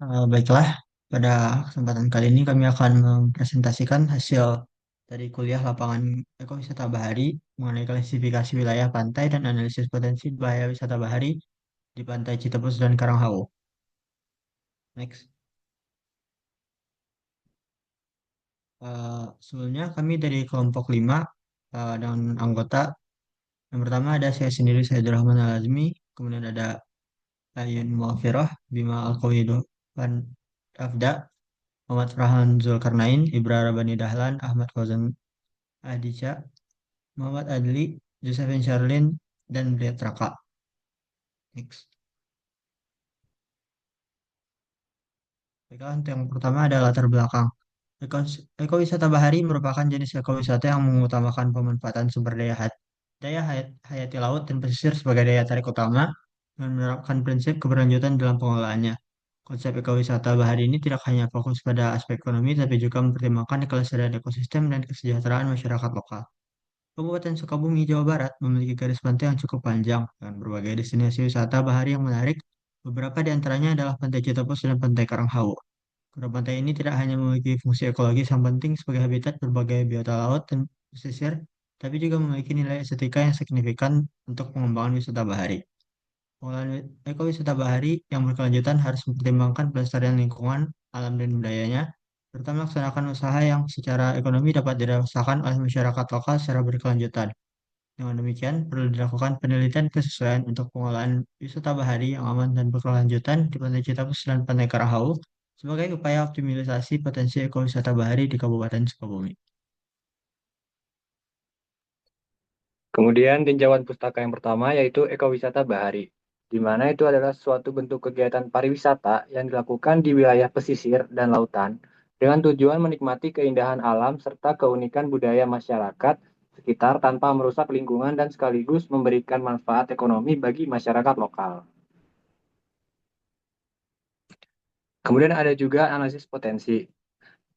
Baiklah, pada kesempatan kali ini kami akan mempresentasikan hasil dari kuliah lapangan ekowisata bahari mengenai klasifikasi wilayah pantai dan analisis potensi bahaya wisata bahari di Pantai Citepus dan Karanghau. Next. Sebelumnya kami dari kelompok 5 dan anggota. Yang pertama ada saya sendiri, saya Abdurrahman Al-Azmi. Kemudian ada Ayun Muafirah, Bima Al-Qawidu, Van Rafda, Muhammad Farhan Zulkarnain, Ibra Rabani Dahlan, Ahmad Fauzan Aditya, Muhammad Adli, Josephine Sharlin, dan Briat Raka. Next. Baiklah, untuk yang pertama ada latar belakang. Ekowisata bahari merupakan jenis ekowisata yang mengutamakan pemanfaatan sumber hayati laut dan pesisir sebagai daya tarik utama dan menerapkan prinsip keberlanjutan dalam pengelolaannya. Konsep ekowisata bahari ini tidak hanya fokus pada aspek ekonomi, tapi juga mempertimbangkan kelestarian ekosistem dan kesejahteraan masyarakat lokal. Kabupaten Sukabumi, Jawa Barat memiliki garis pantai yang cukup panjang dengan berbagai destinasi wisata bahari yang menarik. Beberapa di antaranya adalah Pantai Citepus dan Pantai Karanghau. Kedua pantai ini tidak hanya memiliki fungsi ekologis yang penting sebagai habitat berbagai biota laut dan pesisir, tapi juga memiliki nilai estetika yang signifikan untuk pengembangan wisata bahari. Pengelolaan ekowisata bahari yang berkelanjutan harus mempertimbangkan pelestarian lingkungan, alam dan budayanya, serta melaksanakan usaha yang secara ekonomi dapat dirasakan oleh masyarakat lokal secara berkelanjutan. Dengan demikian, perlu dilakukan penelitian kesesuaian untuk pengelolaan wisata bahari yang aman dan berkelanjutan di Pantai Citepus dan Pantai Karahau sebagai upaya optimalisasi potensi ekowisata bahari di Kabupaten Sukabumi. Kemudian tinjauan pustaka yang pertama yaitu ekowisata bahari, di mana itu adalah suatu bentuk kegiatan pariwisata yang dilakukan di wilayah pesisir dan lautan dengan tujuan menikmati keindahan alam serta keunikan budaya masyarakat sekitar tanpa merusak lingkungan dan sekaligus memberikan manfaat ekonomi bagi masyarakat lokal. Kemudian ada juga analisis potensi.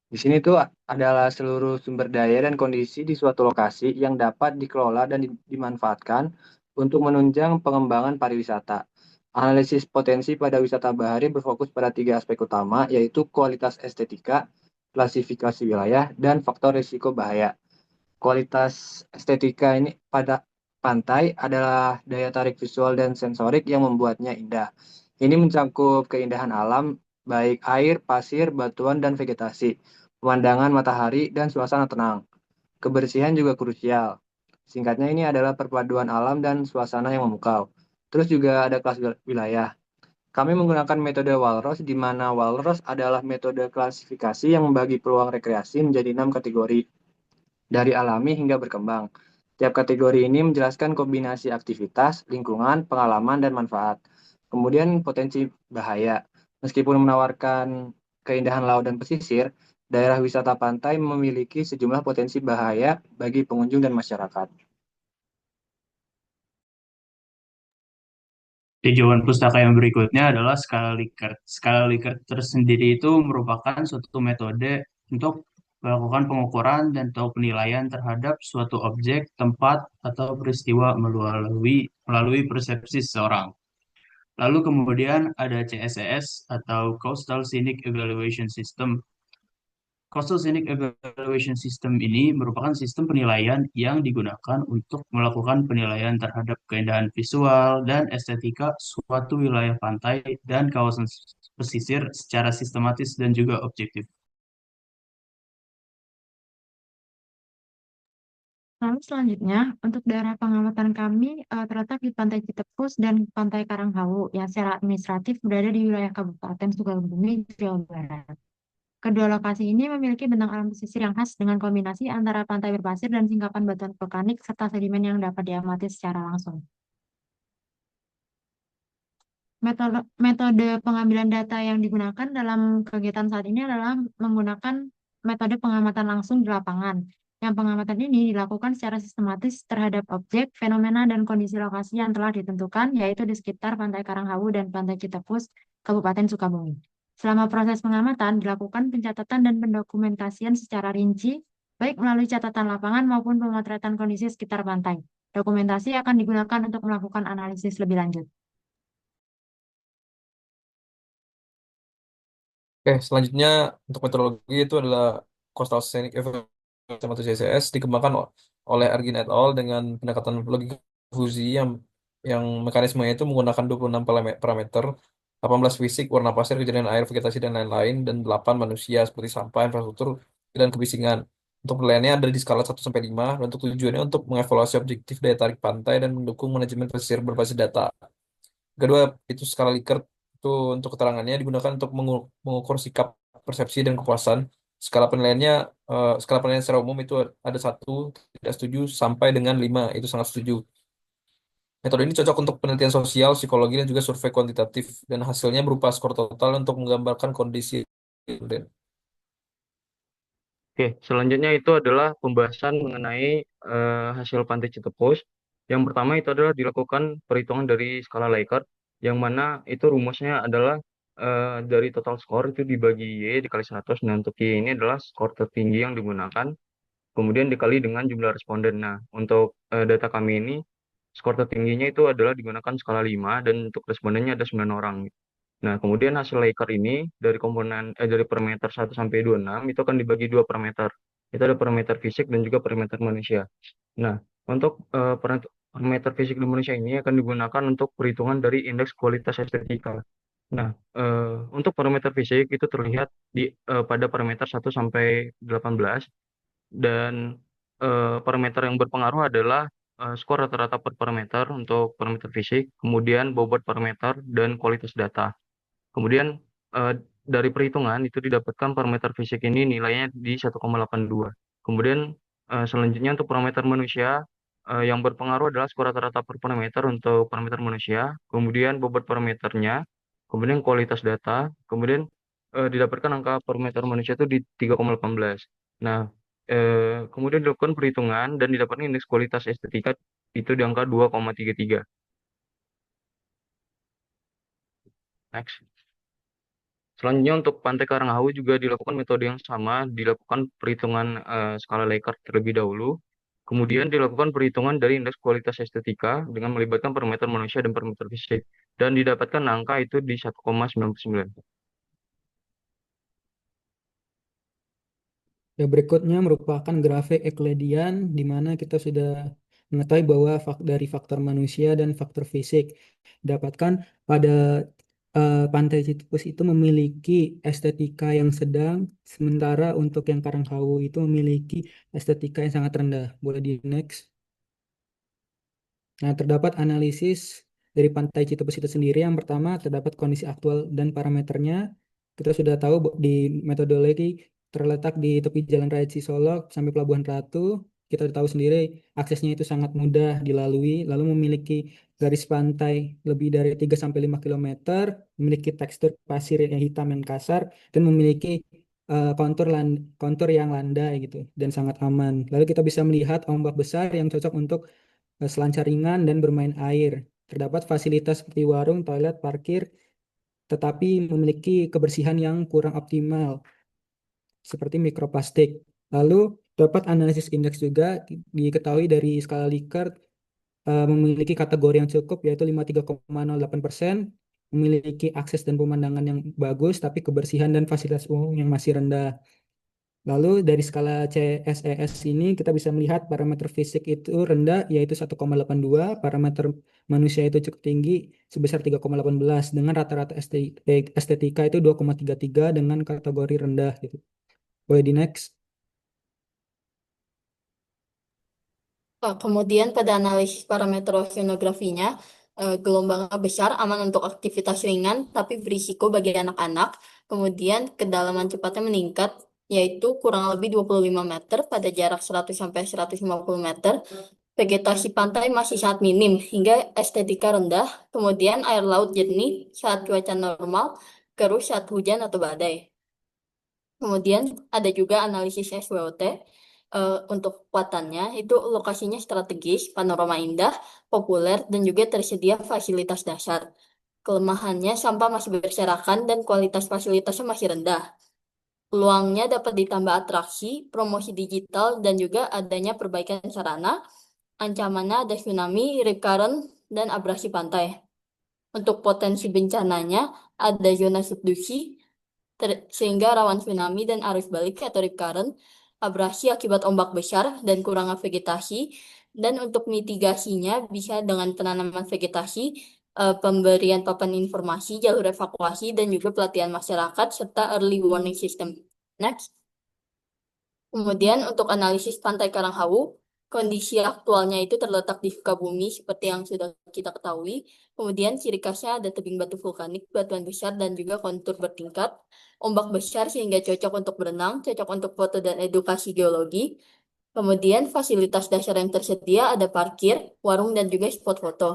Di sini tuh adalah seluruh sumber daya dan kondisi di suatu lokasi yang dapat dikelola dan dimanfaatkan untuk menunjang pengembangan pariwisata. Analisis potensi pada wisata bahari berfokus pada tiga aspek utama, yaitu kualitas estetika, klasifikasi wilayah, dan faktor risiko bahaya. Kualitas estetika ini pada pantai adalah daya tarik visual dan sensorik yang membuatnya indah. Ini mencakup keindahan alam, baik air, pasir, batuan, dan vegetasi, pemandangan matahari, dan suasana tenang. Kebersihan juga krusial. Singkatnya ini adalah perpaduan alam dan suasana yang memukau. Terus juga ada kelas wilayah. Kami menggunakan metode Walros, di mana Walros adalah metode klasifikasi yang membagi peluang rekreasi menjadi 6 kategori dari alami hingga berkembang. Tiap kategori ini menjelaskan kombinasi aktivitas, lingkungan, pengalaman, dan manfaat. Kemudian potensi bahaya. Meskipun menawarkan keindahan laut dan pesisir, daerah wisata pantai memiliki sejumlah potensi bahaya bagi pengunjung dan masyarakat. Tinjauan pustaka yang berikutnya adalah skala Likert. Skala Likert tersendiri itu merupakan suatu metode untuk melakukan pengukuran dan atau penilaian terhadap suatu objek, tempat, atau peristiwa melalui persepsi seseorang. Lalu kemudian ada CSES atau Coastal Scenic Evaluation System. Coastal Scenic Evaluation System ini merupakan sistem penilaian yang digunakan untuk melakukan penilaian terhadap keindahan visual dan estetika suatu wilayah pantai dan kawasan pesisir secara sistematis dan juga objektif. Lalu selanjutnya, untuk daerah pengamatan kami terletak di Pantai Citepus dan Pantai Karanghawu yang secara administratif berada di wilayah Kabupaten Sukabumi, Jawa Barat. Kedua lokasi ini memiliki bentang alam pesisir yang khas dengan kombinasi antara pantai berpasir dan singkapan batuan vulkanik serta sedimen yang dapat diamati secara langsung. Metode pengambilan data yang digunakan dalam kegiatan saat ini adalah menggunakan metode pengamatan langsung di lapangan. Yang pengamatan ini dilakukan secara sistematis terhadap objek, fenomena, dan kondisi lokasi yang telah ditentukan, yaitu di sekitar Pantai Karanghawu dan Pantai Citepus, Kabupaten Sukabumi. Selama proses pengamatan, dilakukan pencatatan dan pendokumentasian secara rinci, baik melalui catatan lapangan maupun pemotretan kondisi sekitar pantai. Dokumentasi akan digunakan untuk melakukan analisis lebih lanjut. Oke, selanjutnya untuk metodologi itu adalah Coastal Scenic Evaluation atau CSS dikembangkan oleh Ergin et al. Dengan pendekatan logika fusi yang mekanismenya itu menggunakan 26 parameter, 18 fisik, warna pasir, kejadian air, vegetasi, dan lain-lain, dan 8 manusia seperti sampah, infrastruktur, dan kebisingan. Untuk penilaiannya ada di skala 1 sampai 5 dan untuk tujuannya untuk mengevaluasi objektif daya tarik pantai dan mendukung manajemen pesisir berbasis data. Kedua, itu skala Likert itu untuk keterangannya digunakan untuk mengukur sikap, persepsi, dan kepuasan. Skala penilaiannya, skala penilaian secara umum itu ada 1, tidak setuju, sampai dengan 5, itu sangat setuju. Metode ini cocok untuk penelitian sosial, psikologi, dan juga survei kuantitatif, dan hasilnya berupa skor total untuk menggambarkan kondisi. Oke, selanjutnya itu adalah pembahasan mengenai hasil Pantai Citepus. Yang pertama itu adalah dilakukan perhitungan dari skala Likert, yang mana itu rumusnya adalah dari total skor itu dibagi Y dikali 100. Nah, untuk Y ini adalah skor tertinggi yang digunakan, kemudian dikali dengan jumlah responden. Nah, untuk data kami ini, skor tertingginya itu adalah digunakan skala 5, dan untuk respondennya ada 9 orang. Nah, kemudian hasil Likert ini dari dari parameter 1 sampai 26 itu akan dibagi dua parameter. Itu ada parameter fisik dan juga parameter manusia. Nah, untuk parameter fisik di manusia ini akan digunakan untuk perhitungan dari indeks kualitas estetika. Nah, untuk parameter fisik itu terlihat pada parameter 1 sampai 18, dan parameter yang berpengaruh adalah skor rata-rata per parameter untuk parameter fisik, kemudian bobot parameter dan kualitas data. Kemudian eh, dari perhitungan itu didapatkan parameter fisik ini nilainya di 1,82. Kemudian selanjutnya untuk parameter manusia, yang berpengaruh adalah skor rata-rata per parameter untuk parameter manusia, kemudian bobot parameternya, kemudian kualitas data, kemudian didapatkan angka parameter manusia itu di 3,18. Nah, kemudian dilakukan perhitungan dan didapatkan indeks kualitas estetika itu di angka 2,33. Next. Selanjutnya untuk Pantai Karanghawu juga dilakukan metode yang sama, dilakukan perhitungan skala Likert terlebih dahulu, kemudian dilakukan perhitungan dari indeks kualitas estetika dengan melibatkan parameter manusia dan parameter fisik, dan didapatkan angka itu di 1,99. Ya, berikutnya merupakan grafik Euclidean di mana kita sudah mengetahui bahwa dari faktor manusia dan faktor fisik dapatkan pada Pantai Citepus itu memiliki estetika yang sedang, sementara untuk yang Karanghawu itu memiliki estetika yang sangat rendah. Boleh di next. Nah, terdapat analisis dari Pantai Citepus itu sendiri. Yang pertama, terdapat kondisi aktual dan parameternya. Kita sudah tahu di metodologi terletak di tepi Jalan Raya Cisolok sampai Pelabuhan Ratu. Kita tahu sendiri aksesnya itu sangat mudah dilalui, lalu memiliki garis pantai lebih dari 3 sampai 5 kilometer, memiliki tekstur pasir yang hitam dan kasar, dan memiliki kontur yang landai gitu dan sangat aman. Lalu kita bisa melihat ombak besar yang cocok untuk selancar ringan dan bermain air. Terdapat fasilitas seperti warung, toilet, parkir, tetapi memiliki kebersihan yang kurang optimal, seperti mikroplastik. Lalu dapat analisis indeks juga diketahui dari skala Likert memiliki kategori yang cukup yaitu 53,08%, memiliki akses dan pemandangan yang bagus, tapi kebersihan dan fasilitas umum yang masih rendah. Lalu dari skala CSES ini kita bisa melihat parameter fisik itu rendah yaitu 1,82, parameter manusia itu cukup tinggi sebesar 3,18 dengan rata-rata estetika itu 2,33 dengan kategori rendah gitu. Boleh di next. Kemudian pada analisis parameter oceanografinya, gelombangnya besar, aman untuk aktivitas ringan, tapi berisiko bagi anak-anak. Kemudian kedalaman cepatnya meningkat, yaitu kurang lebih 25 meter pada jarak 100 sampai 150 meter. Vegetasi pantai masih sangat minim, hingga estetika rendah. Kemudian air laut jernih saat cuaca normal, keruh saat hujan atau badai. Kemudian ada juga analisis SWOT. Untuk kekuatannya itu lokasinya strategis, panorama indah, populer, dan juga tersedia fasilitas dasar. Kelemahannya sampah masih berserakan dan kualitas fasilitasnya masih rendah. Peluangnya dapat ditambah atraksi, promosi digital, dan juga adanya perbaikan sarana. Ancamannya ada tsunami, rip current, dan abrasi pantai. Untuk potensi bencananya ada zona subduksi, sehingga rawan tsunami dan arus balik atau rip current, abrasi akibat ombak besar, dan kurangnya vegetasi. Dan untuk mitigasinya bisa dengan penanaman vegetasi, pemberian papan informasi, jalur evakuasi, dan juga pelatihan masyarakat, serta early warning system. Next. Kemudian untuk analisis Pantai Karanghawu, kondisi aktualnya itu terletak di Sukabumi seperti yang sudah kita ketahui. Kemudian ciri khasnya ada tebing batu vulkanik, batuan besar, dan juga kontur bertingkat. Ombak besar sehingga cocok untuk berenang, cocok untuk foto dan edukasi geologi. Kemudian fasilitas dasar yang tersedia ada parkir, warung, dan juga spot foto.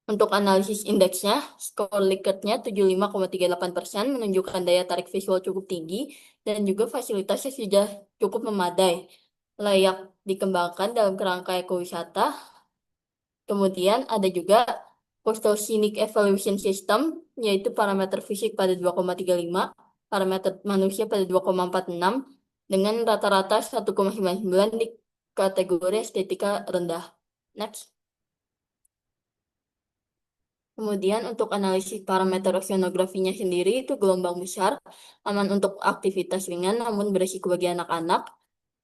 Untuk analisis indeksnya, skor Likert-nya 75,38% menunjukkan daya tarik visual cukup tinggi dan juga fasilitasnya sudah cukup memadai, layak dikembangkan dalam kerangka ekowisata. Kemudian ada juga Coastal Scenic Evaluation System, yaitu parameter fisik pada 2,35, parameter manusia pada 2,46, dengan rata-rata 1,99 di kategori estetika rendah. Next. Kemudian untuk analisis parameter oceanografinya sendiri itu gelombang besar, aman untuk aktivitas ringan namun berisiko bagi anak-anak,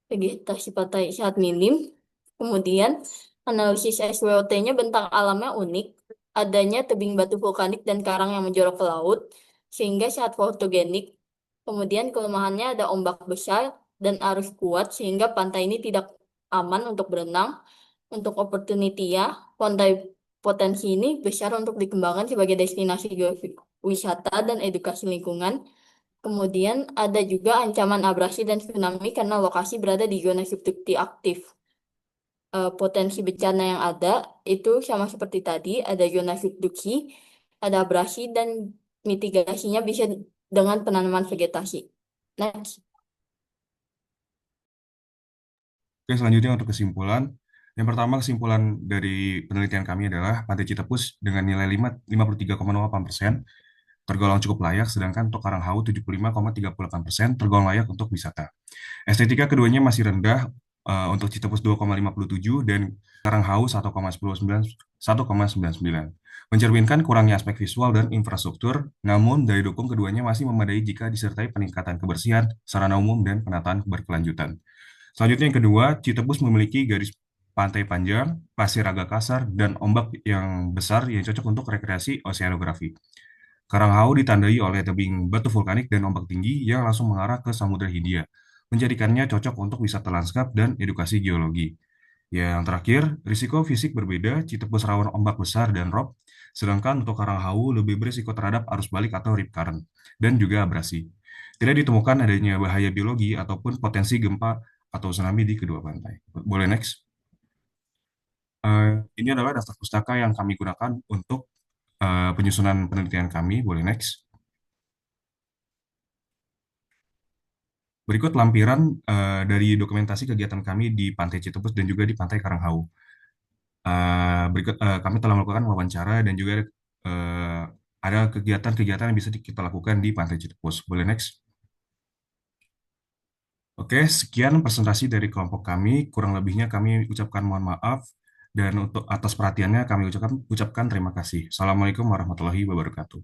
vegetasi pantai sangat minim. Kemudian analisis SWOT-nya bentang alamnya unik, adanya tebing batu vulkanik dan karang yang menjorok ke laut, sehingga sangat fotogenik. Kemudian kelemahannya ada ombak besar dan arus kuat, sehingga pantai ini tidak aman untuk berenang. Untuk opportunity ya, pantai potensi ini besar untuk dikembangkan sebagai destinasi wisata dan edukasi lingkungan. Kemudian ada juga ancaman abrasi dan tsunami karena lokasi berada di zona subduksi aktif. Potensi bencana yang ada itu sama seperti tadi, ada zona subduksi, ada abrasi, dan mitigasinya bisa dengan penanaman vegetasi. Next. Oke, selanjutnya untuk kesimpulan. Yang pertama, kesimpulan dari penelitian kami adalah Pantai Citepus dengan nilai 53,08% tergolong cukup layak, sedangkan untuk Karanghawu 75,38% tergolong layak untuk wisata. Estetika keduanya masih rendah, untuk Citepus 2,57 dan Karanghawu 1,99, mencerminkan kurangnya aspek visual dan infrastruktur, namun daya dukung keduanya masih memadai jika disertai peningkatan kebersihan, sarana umum, dan penataan berkelanjutan. Selanjutnya yang kedua, Citepus memiliki garis pantai panjang, pasir agak kasar, dan ombak yang besar yang cocok untuk rekreasi oceanografi. Karanghawu ditandai oleh tebing batu vulkanik dan ombak tinggi yang langsung mengarah ke Samudra Hindia, menjadikannya cocok untuk wisata lanskap dan edukasi geologi. Yang terakhir, risiko fisik berbeda, Citepus rawan ombak besar dan rob, sedangkan untuk Karanghawu lebih berisiko terhadap arus balik atau rip current, dan juga abrasi. Tidak ditemukan adanya bahaya biologi ataupun potensi gempa atau tsunami di kedua pantai. Boleh next? Ini adalah daftar pustaka yang kami gunakan untuk penyusunan penelitian kami. Boleh next? Berikut lampiran dari dokumentasi kegiatan kami di Pantai Citepus dan juga di Pantai Karanghawu. Berikut kami telah melakukan wawancara dan juga ada kegiatan-kegiatan yang bisa kita lakukan di Pantai Citepus. Boleh next? Oke, sekian presentasi dari kelompok kami. Kurang lebihnya kami ucapkan mohon maaf dan untuk atas perhatiannya kami ucapkan terima kasih. Assalamualaikum warahmatullahi wabarakatuh.